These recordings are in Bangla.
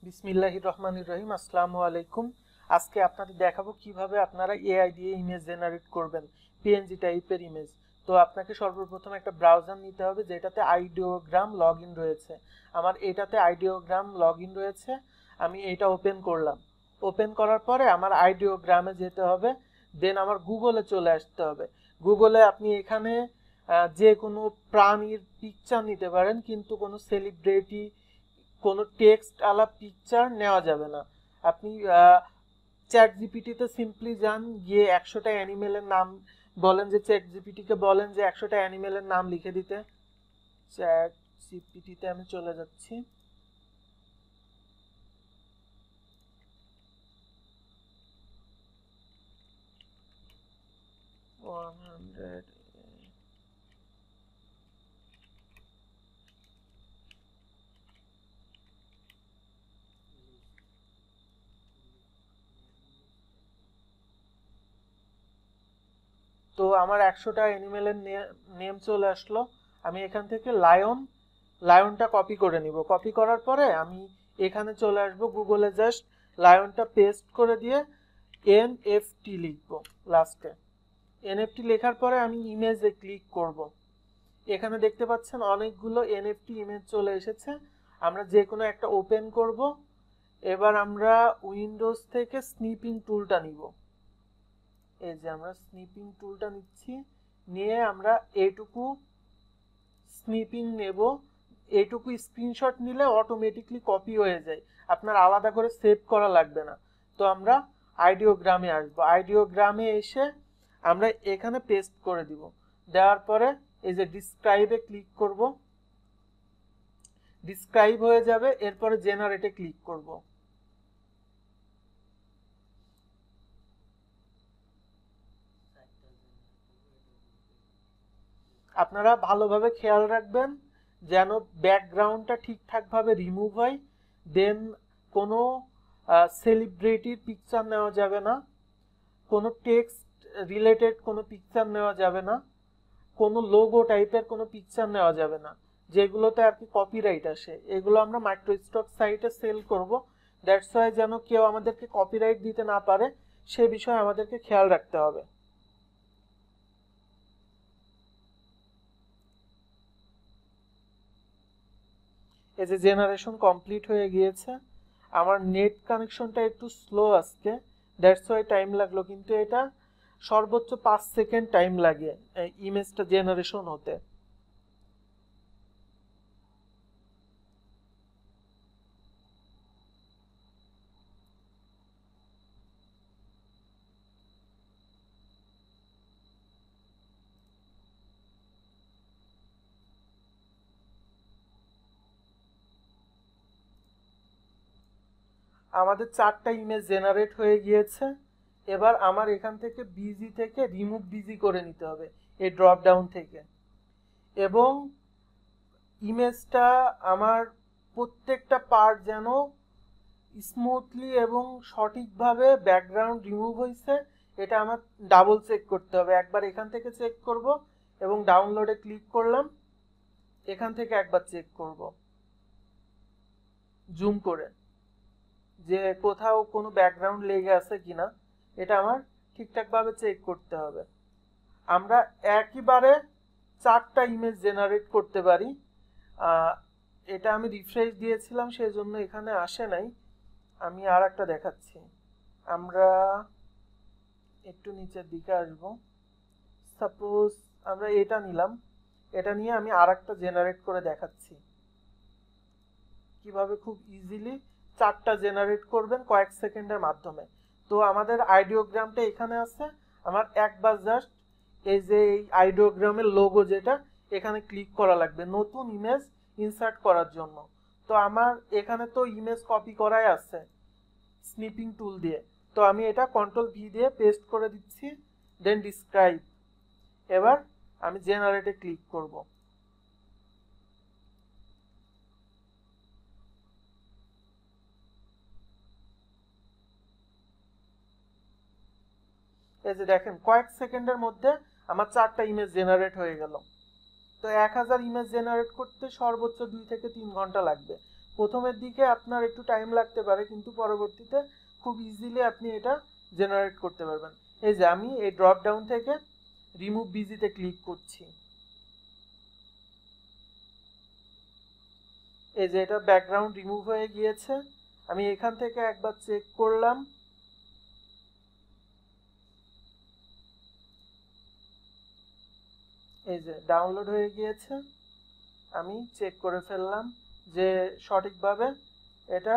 বিসমিল্লাহির রহমানির রহিম। আসসালামু আলাইকুম। আজকে আপনাদের দেখাবো কিভাবে আপনারা এআই দিয়ে ইমেজ জেনারেট করবেন, পিএনজি টাইপের ইমেজ। তো আপনাকে সর্বপ্রথম একটা ব্রাউজার নিতে হবে যেটাতে আইডিওগ্রাম লগইন রয়েছে। আমার এটাতে আইডিওগ্রাম লগইন রয়েছে, আমি এটা ওপেন করলাম। ওপেন করার পরে আমার আইডিওগ্রামে যেতে হবে, দেন আমার গুগলে চলে আসতে হবে। গুগলে আপনি এখানে যে কোনো প্রাণীর পিকচার নিতে পারেন, কিন্তু কোনো সেলিব্রিটি, কোনো টেক্সট আলা পিকচার নেওয়া যাবে না। আপনি চ্যাট জিপিটিতে সিম্পলি যান, গিয়ে 100টা অ্যানিমেলের নাম বলেন, যে চ্যাট জিপিটিকে বলেন যে 100টা অ্যানিমেলের নাম লিখে দিতে। চ্যাট জিপিটিতে আমি চলে যাচ্ছি। তো আমার 100টা অ্যানিমেলের নেম চলে আসলো। আমি এখান থেকে লায়নটা কপি করে নিব। কপি করার পরে আমি এখানে চলে আসব, গুগলে জাস্ট লায়নটা পেস্ট করে দিয়ে এনএফটি লিখব লাস্টে। এনএফটি লেখার পরে আমি ইমেজে ক্লিক করব। এখানে দেখতে পাচ্ছেন অনেকগুলো এনএফটি ইমেজ চলে এসেছে। আমরা যে কোনো একটা ওপেন করব। এবার আমরা উইন্ডোজ থেকে স্নিপিং টুলটা নিব। এই যে আমরা স্নিপিং টুলটা নিচ্ছি, নিয়ে আমরা এইটুকু স্নিপিং নেব। এইটুকু স্ক্রিনশট নিলে অটোমেটিকলি কপি হয়ে যায়, আপনার আলাদা করে সেভ করা লাগবে না। তো আমরা আইডিওগ্রামে আসবো। আইডিওগ্রামে এসে আমরা এখানে পেস্ট করে দিব। দেওয়ার পরে এই যে ডিসক্রাইবে ক্লিক করব, ডিসক্রাইব হয়ে যাবে। এরপরে জেনারেটে ক্লিক করব। আপনারা ভালোভাবে খেয়াল রাখবেন যেন ব্যাকগ্রাউন্ডটা ঠিকঠাকভাবে রিমুভ হয়। দেন কোনো সেলিব্রিটির পিকচার নেওয়া যাবে না, কোনো টেক্সট রিলেটেড কোনো পিকচার নেওয়া যাবে না, কোনো লোগো টাইপের কোনো পিকচার নেওয়া যাবে না, যেগুলোতে আর কি কপিরাইট আসে। এগুলো আমরা মাইক্রোস্টক সাইটে সেল করব। দ্যাটস ওয়াই যেন কেউ আমাদেরকে কপিরাইট দিতে না পারে, সে বিষয়ে আমাদেরকে খেয়াল রাখতে হবে। এই যে জেনারেশন কমপ্লিট হয়ে গিয়েছে। আমার নেট কানেকশনটা একটু স্লো আজকে, দ্যাটস ওয়াই টাইম লাগলো, কিন্তু এটা সর্বোচ্চ 5 সেকেন্ড টাইম লাগে ইমেজটা জেনারেশন হতে। আমাদের 4টা ইমেজ জেনারেট হয়ে গিয়েছে। এবার আমার এখান থেকে বিজি থেকে রিমুভ বিজি করে নিতে হবে এই ড্রপ ডাউন থেকে। এবং ইমেজটা আমার প্রত্যেকটা পার্ট যেন স্মুথলি এবং সঠিকভাবে ব্যাকগ্রাউন্ড রিমুভ হয়েছে, এটা আমার ডাবল চেক করতে হবে। একবার এখান থেকে চেক করব এবং ডাউনলোডে ক্লিক করলাম, এখান থেকে একবার চেক করব জুম করে যে কোথাও কোনো ব্যাকগ্রাউন্ড লেগে আছে কিনা, এটা আমার ঠিকঠাকভাবে চেক করতে হবে। আমরা একইবারে 4টা ইমেজ জেনারেট করতে পারি। এটা আমি রিফ্রেশ দিয়েছিলাম, সেজন্য এখানে আসে নাই। আমি আর একটা দেখাচ্ছি। আমরা একটু নিচের দিকে আসব। সাপোজ আমরা এটা নিলাম, এটা নিয়ে আমি আর একটা জেনারেট করে দেখাচ্ছি কিভাবে খুব ইজিলি 4টা জেনারেট করবেন কয়েক সেকেন্ডের মাধ্যমে। তো আমাদের আইডিওগ্রামটা এখানে আছে। আমার একবার জাস্ট এই যে এই আইডিওগ্রামের লোগো যেটা, এখানে ক্লিক করা লাগবে নতুন ইমেজ ইনসার্ট করার জন্য। তো আমার এখানে তো ইমেজ কপি করাই আছে স্নিপিং টুল দিয়ে, তো আমি এটা কন্ট্রোল ভি দিয়ে পেস্ট করে দিচ্ছি, দেন ডিসক্রাইব। এবার আমি জেনারেটে ক্লিক করব। এই যে দেখেন কয়েক সেকেন্ডের মধ্যে আমার 4টা ইমেজ জেনারেট হয়ে গেল। তো 1000 ইমেজ জেনারেট করতে সর্বোচ্চ 2 থেকে 3 ঘন্টা লাগবে। প্রথমের দিকে আপনার একটু টাইম লাগতে পারে, কিন্তু পরবর্তীতে খুব ইজিলি আপনি এটা জেনারেট করতে পারবেন। এই যে আমি এই ড্রপ ডাউন থেকে রিমুভ বিজিতে ক্লিক করছি। এই যে এটা ব্যাকগ্রাউন্ড রিমুভ হয়ে গিয়েছে। আমি এখান থেকে একবার চেক করলাম, এই যে ডাউনলোড হয়ে গিয়েছে। আমি চেক করে ফেললাম যে সঠিকভাবে এটা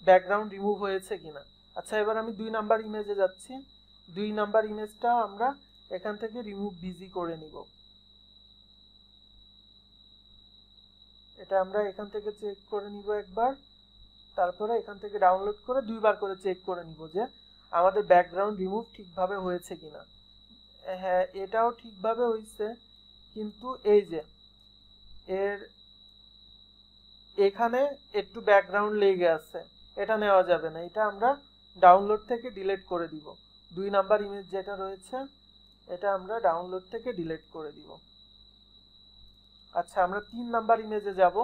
ব্যাকগ্রাউন্ড রিমুভ হয়েছে কিনা। আচ্ছা, এবার আমি 2 নাম্বার ইমেজে যাচ্ছি। 2 নাম্বার ইমেজটাও আমরা এখান থেকে রিমুভ বিজি করে নিব। এটা আমরা এখান থেকে চেক করে নিব একবার, তারপরে এখান থেকে ডাউনলোড করে 2 বার করে চেক করে নিব যে আমাদের ব্যাকগ্রাউন্ড রিমুভ ঠিকভাবে হয়েছে কিনা। হ্যাঁ, এটাও ঠিকভাবে হয়েছে, কিন্তু এই যে এর এখানে একটু ব্যাকগ্রাউন্ড লেগে আছে, এটা নেওয়া যাবে না। এটা আমরা ডাউনলোড থেকে ডিলিট করে দিব। 2 নাম্বার ইমেজ যেটা রয়েছে এটা আমরা ডাউনলোড থেকে ডিলিট করে দিব। আচ্ছা, আমরা 3 নাম্বার ইমেজে যাব।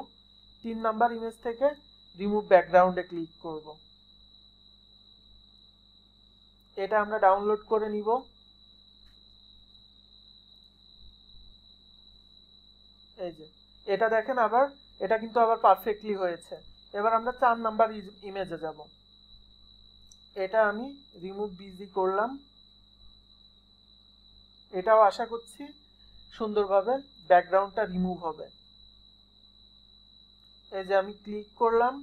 3 নাম্বার ইমেজ থেকে রিমুভ ব্যাকগ্রাউন্ডে ক্লিক করব। এটা আমরা ডাউনলোড করে নিব। এই যে এটা দেখেন, আবার এটা কিন্তু আবার পারফেক্টলি হয়েছে। এবার আমরা 4 নাম্বার ইমেজে যাব। এটা আমি রিমুভ বিজি করলাম। এটাও আশা করছি সুন্দরভাবে ব্যাকগ্রাউন্ডটা রিমুভ হবে। এই যে আমি ক্লিক করলাম,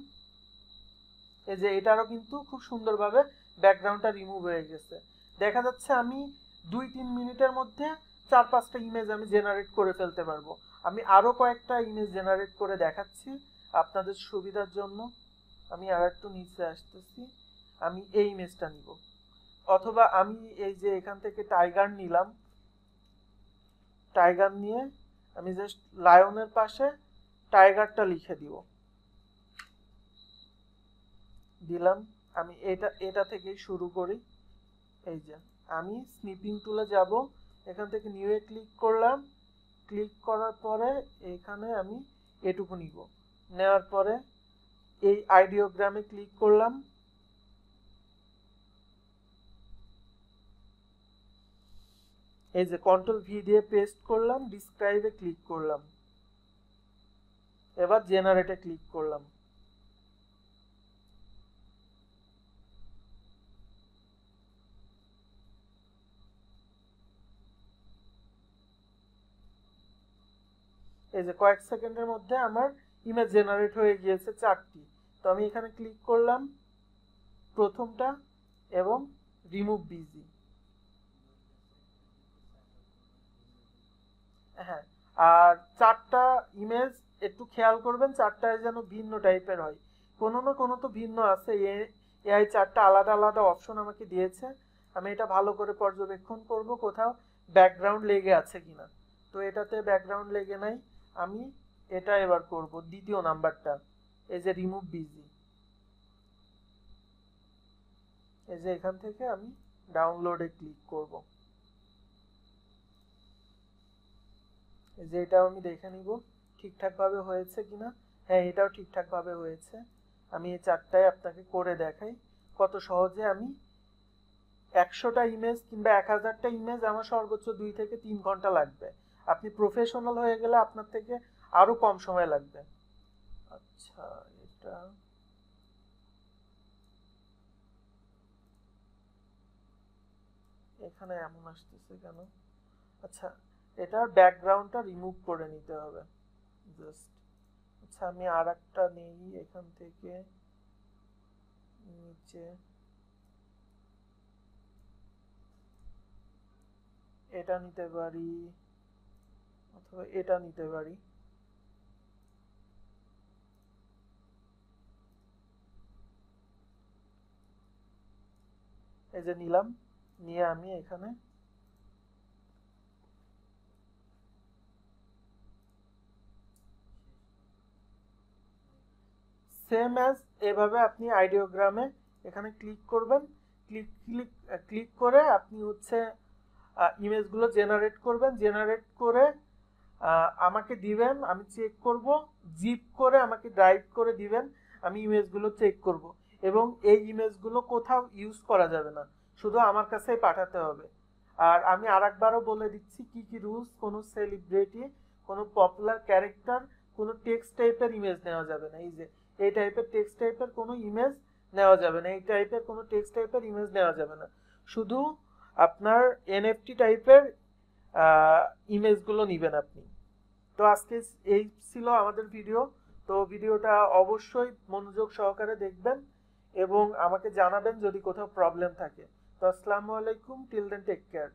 এই যে এটারও কিন্তু খুব সুন্দরভাবে ব্যাকগ্রাউন্ডটা রিমুভ হয়ে গেছে। দেখা যাচ্ছে আমি 2-3 মিনিটের মধ্যে 4-5টা ইমেজ আমি জেনারেট করে ফেলতে পারবো। আমি আরো কয়েকটা ইমেজ জেনারেট করে দেখাচ্ছি আপনাদের সুবিধার জন্য। আমি আর একটু নিচে আসতেছি, আমি এই ইমেজটা নিব, অথবা আমি এই যে এখান থেকে টাইগার নিলাম। টাইগার নিয়ে আমি জাস্ট লায়নের পাশে টাইগারটা লিখে দিলাম। আমি এটা থেকেই শুরু করি। এই যে আমি স্নিপিং টুলে যাব, এখান থেকে নিউ এ ক্লিক করলাম। ক্লিক করার পরে এখানে আমি এটুকু নিব। নেওয়ার পরে এই আইডিওগ্রামে ক্লিক করলাম। এই যে কন্ট্রোল ভি দিয়ে পেস্ট করলাম, ডিসক্রাইবে ক্লিক করলাম, এবার জেনারেটে ক্লিক করলাম। এই যে কয়েক সেকেন্ডের মধ্যে আমার ইমেজ জেনারেট হয়ে গিয়েছে 4টি। তো আমি এখানে ক্লিক করলাম প্রথমটা এবং রিমুভ বিজি। হ্যাঁ, আর 4টা ইমেজ একটু খেয়াল করবেন, 4টায় যেন ভিন্ন টাইপের হয়। কোনো না কোনো তো ভিন্ন আছে। এআই 4টা আলাদা আলাদা অপশন আমাকে দিয়েছে। আমি এটা ভালো করে পর্যবেক্ষণ করব কোথাও ব্যাকগ্রাউন্ড লেগে আছে কিনা। তো এটাতে ব্যাকগ্রাউন্ড লেগে নাই। আমি এটা এবার করব, দ্বিতীয় নাম্বারটা, এই যে রিমুভ বিজি। এই যে এখান থেকে আমি ডাউনলোডে ক্লিক করব। এই যে এটাও আমি দেখে নিব ঠিকঠাক ভাবে হয়েছে কিনা। হ্যাঁ, এটাও ঠিকঠাক ভাবে হয়েছে। আমি এই 4টায় আপনাকে করে দেখাই কত সহজে। আমি 100টা ইমেজ কিংবা 1000টা ইমেজ আমার সর্বোচ্চ 2 থেকে 3 ঘন্টা লাগবে। আপনি প্রফেশনাল হয়ে গেলে আপনার থেকে আরো কম সময় লাগবে। আচ্ছা, এটা এখানে এমন আসতেছে কেন? আচ্ছা, এটার ব্যাকগ্রাউন্ডটা রিমুভ করে নিতে হবে জাস্ট। আচ্ছা, আমি আর একটা নেই এখান থেকে নিচে, এটা নিতে পারি অথবা এটা নিতে পারি। এই যে নিলাম, নিয়ে আমি এখানে সেম অ্যাজ এভাবে আপনি আইডিওগ্রামে এখানে ক্লিক করবেন। ক্লিক করে আপনি হচ্ছে ইমেজগুলো জেনারেট করবেন। জেনারেট করে আমাকে দিবেন, আমি চেক করব জিপ করে আমাকে ড্রাইভ করে দিবেন, আমি ইমেজগুলো চেক করব। এবং এই ইমেজগুলো কোথাও ইউজ করা যাবে না, শুধু আমার কাছেই পাঠাতে হবে। আর আমি আরেকবারও বলে দিচ্ছি কি কি রুলস। কোনো সেলিব্রিটি, কোনো পপুলার ক্যারেক্টার, কোনো টেক্সট টাইপের ইমেজ নেওয়া যাবে না। এই যে এই টাইপের টেক্সট টাইপের কোনো ইমেজ নেওয়া যাবে না, এই টাইপের কোনো টেক্সট টাইপের ইমেজ নেওয়া যাবে না। শুধু আপনার এনএফটি টাইপের ইমেজগুলো নেবেন আপনি। তো আজকে এই ছিল আমাদের ভিডিও। তো ভিডিওটা অবশ্যই মনোযোগ সহকারে দেখবেন এবং আমাকে জানাবেন যদি কোথাও প্রবলেম থাকে। তো আসসালামু আলাইকুম, টিল দেন টেক কেয়ার।